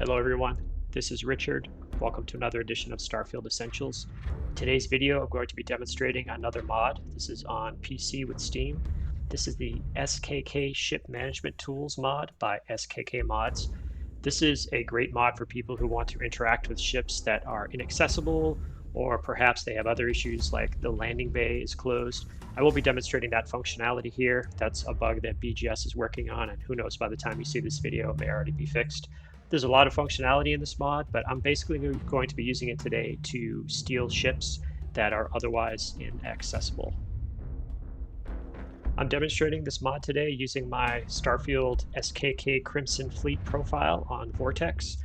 Hello everyone, this is Richard. Welcome to another edition of Starfield Essentials. In today's video, I'm going to be demonstrating another mod. This is on PC with Steam. This is the SKK Ship Management Tools mod by SKKmods. This is a great mod for people who want to interact with ships that are inaccessible, or perhaps they have other issues like the landing bay is closed. I will be demonstrating that functionality here. That's a bug that BGS is working on, and who knows, by the time you see this video, it may already be fixed. There's a lot of functionality in this mod, but I'm basically going to be using it today to steal ships that are otherwise inaccessible. I'm demonstrating this mod today using my Starfield SKK Crimson fleet profile on Vortex.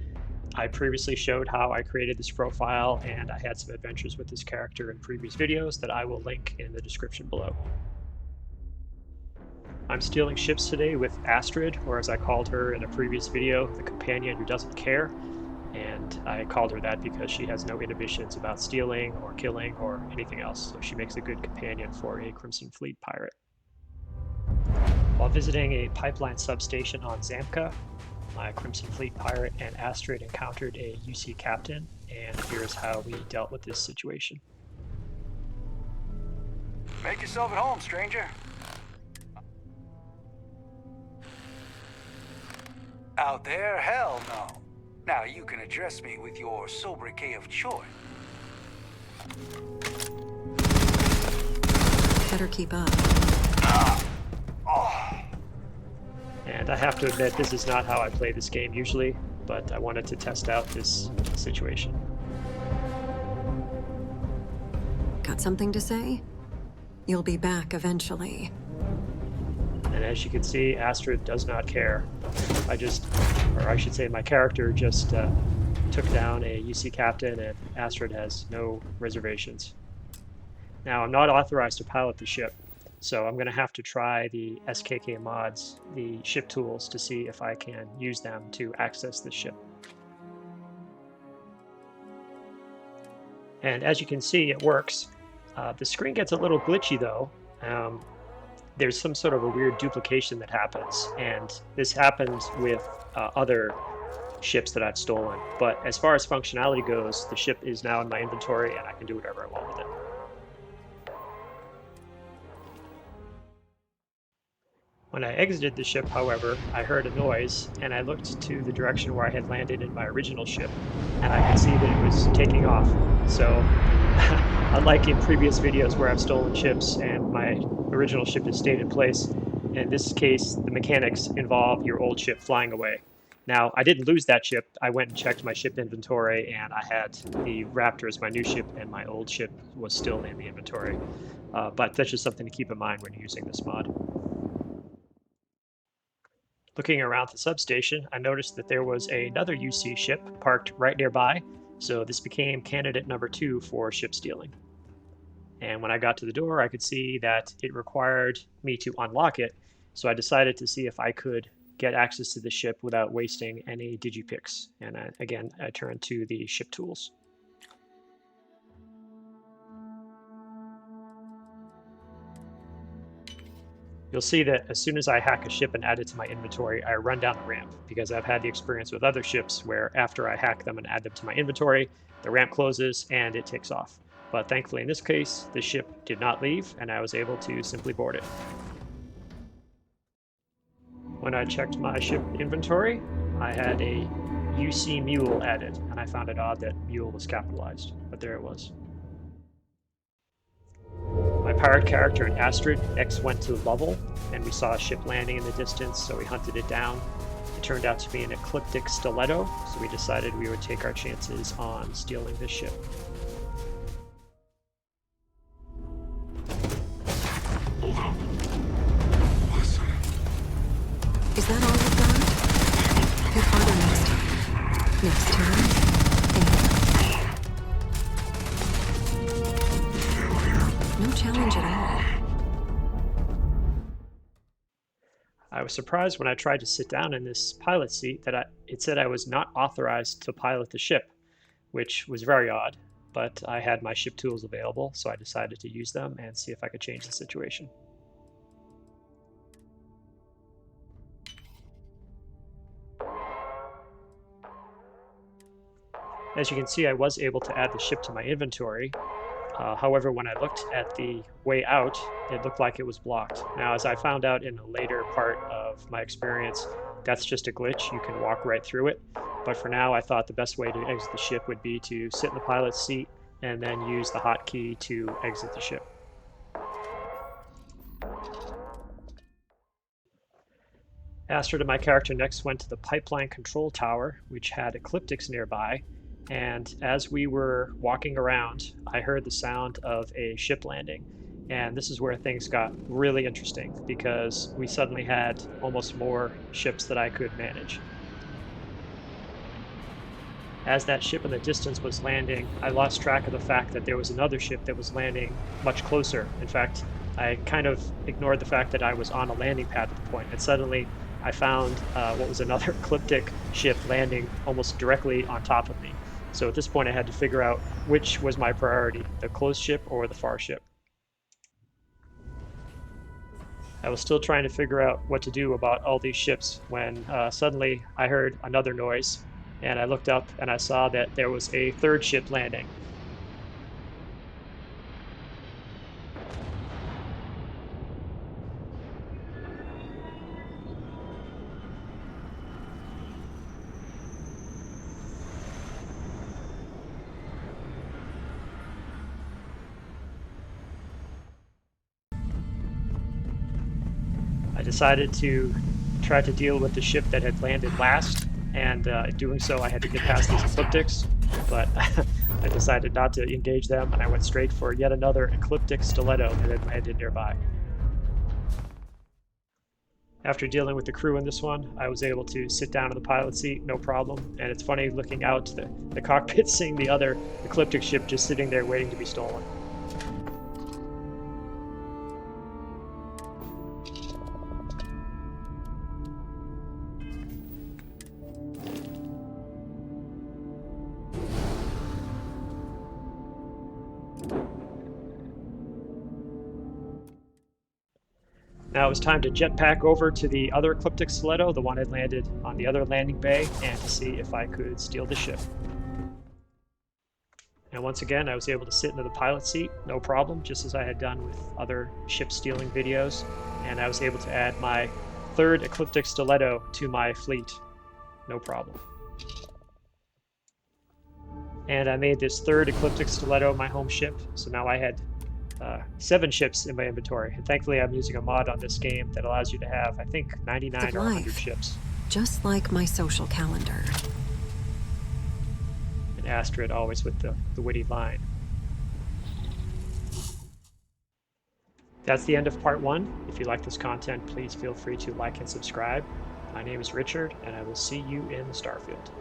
I previously showed how I created this profile, and I had some adventures with this character in previous videos that I will link in the description below. I'm stealing ships today with Astrid, or as I called her in a previous video, the companion who doesn't care. And I called her that because she has no inhibitions about stealing or killing or anything else, so she makes a good companion for a Crimson Fleet pirate. While visiting a pipeline substation on Zamka, my Crimson Fleet pirate and Astrid encountered a UC captain, and here's how we dealt with this situation. Make yourself at home, stranger. Out there? Hell no. Now you can address me with your sobriquet of choice. Better keep up. And I have to admit, this is not how I play this game usually, but I wanted to test out this situation. Got something to say? You'll be back eventually. And as you can see, Astrid does not care. I should say my character just took down a UC captain, and Astrid has no reservations. Now, I'm not authorized to pilot the ship, so I'm going to have to try the SKK mods, the ship tools, to see if I can use them to access the ship. And as you can see, it works. The screen gets a little glitchy though. There's some sort of a weird duplication that happens, and this happens with other ships that I've stolen. But as far as functionality goes, the ship is now in my inventory and I can do whatever I want with it. When I exited the ship, however, I heard a noise, and I looked to the direction where I had landed in my original ship, and I could see that it was taking off. So, unlike in previous videos where I've stolen ships and my original ship has stayed in place, in this case, the mechanics involve your old ship flying away. Now, I didn't lose that ship. I went and checked my ship inventory, and I had the Raptor as my new ship, and my old ship was still in the inventory. But that's just something to keep in mind when you're using this mod. Looking around the substation, I noticed that there was another UC ship parked right nearby, so this became candidate number 2 for ship stealing. And when I got to the door, I could see that it required me to unlock it, so I decided to see if I could get access to the ship without wasting any digipicks. And again, I turned to the ship tools. You'll see that as soon as I hack a ship and add it to my inventory, I run down the ramp, because I've had the experience with other ships where after I hack them and add them to my inventory, the ramp closes and it takes off. But thankfully in this case, the ship did not leave and I was able to simply board it. When I checked my ship inventory, I had a UC Mule added, and I found it odd that Mule was capitalized, but there it was. My pirate character and Astrid next went to Lovell, and we saw a ship landing in the distance, so we hunted it down. It turned out to be an Ecliptic Stiletto, so we decided we would take our chances on stealing this ship. Hold up. Listen. Is that all you've got? Hit harder next time. Next time. No challenge at all. I was surprised when I tried to sit down in this pilot seat that it said I was not authorized to pilot the ship, which was very odd, but I had my ship tools available, so I decided to use them and see if I could change the situation. As you can see, I was able to add the ship to my inventory. However, when I looked at the way out, it looked like it was blocked. Now, as I found out in a later part of my experience, that's just a glitch. You can walk right through it. But for now, I thought the best way to exit the ship would be to sit in the pilot's seat and then use the hotkey to exit the ship. Astrid and my character next went to the pipeline control tower, which had Ecliptics nearby, and as we were walking around, I heard the sound of a ship landing. And this is where things got really interesting, because we suddenly had almost more ships that I could manage. As that ship in the distance was landing, I lost track of the fact that there was another ship that was landing much closer. In fact, I kind of ignored the fact that I was on a landing pad at the point, and suddenly I found what was another Ecliptic ship landing almost directly on top of me. So at this point, I had to figure out which was my priority, the close ship or the far ship. I was still trying to figure out what to do about all these ships when suddenly I heard another noise, and I looked up and I saw that there was a third ship landing. I decided to try to deal with the ship that had landed last, and in doing so I had to get past these Ecliptics, but I decided not to engage them, and I went straight for yet another Ecliptic Stiletto that had landed nearby. After dealing with the crew in this one, I was able to sit down in the pilot seat, no problem, and it's funny looking out the cockpit, seeing the other Ecliptic ship just sitting there waiting to be stolen. Now it was time to jetpack over to the other Ecliptic Stiletto, the one that landed on the other landing bay, and to see if I could steal the ship. And once again, I was able to sit into the pilot seat, no problem, just as I had done with other ship stealing videos, and I was able to add my third Ecliptic Stiletto to my fleet, no problem. And I made this third Ecliptic Stiletto my home ship, so now I had 7 ships in my inventory, and thankfully I'm using a mod on this game that allows you to have, I think, 99 or 100 ships. Just like my social calendar. And Astrid always with the witty line. That's the end of part 1. If you like this content, please feel free to like and subscribe. My name is Richard, and I will see you in Starfield.